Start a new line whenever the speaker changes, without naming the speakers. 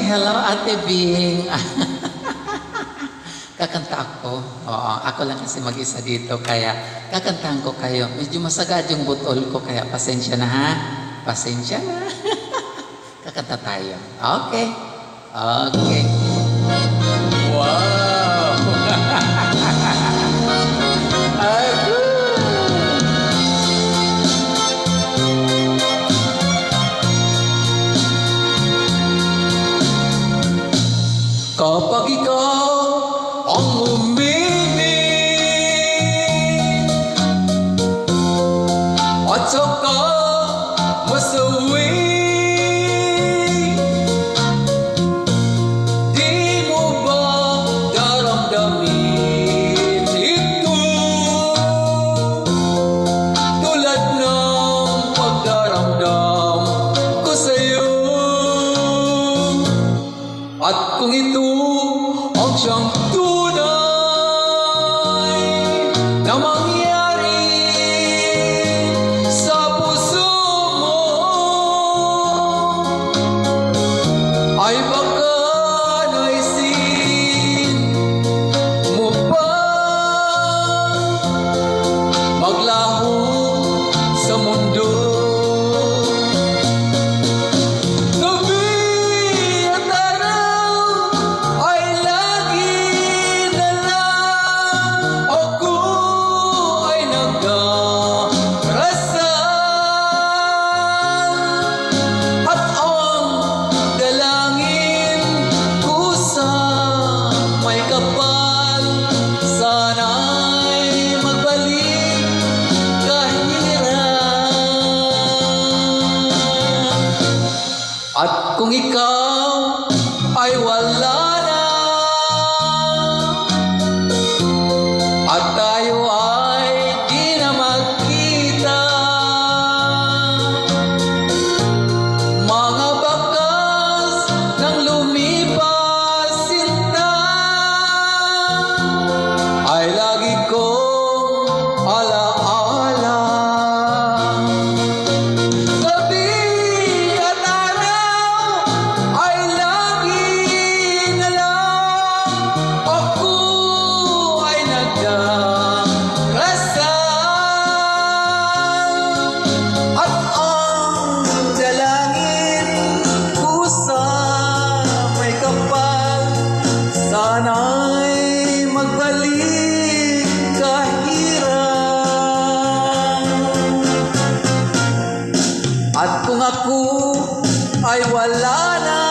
hello Ate Bing. Kakanta ako. Oo, ako lang kasi mag-isa dito, kaya kakantahan ko kayo. Medyo masagad yung butol ko, kaya pasensya na ha. Pasensya na. Kakanta tayo. Okay. Okay. Wow! Ako! Kapag ikaw ang umibig at saka masawi, di mo ba daramdamin ito tulad ng pagdaramdam ko sa'yo? At kung ito ang siyang tunay na mangyari sa puso mo, ay baka naisin mo pa maglaho sa mundo. At kung ikaw ay wala na at tayo ay di na magkita, mga bakas ng lumipas sinta ay lagi kong alaala. Sana'y magbalik kahirap. At kung ako ay wala na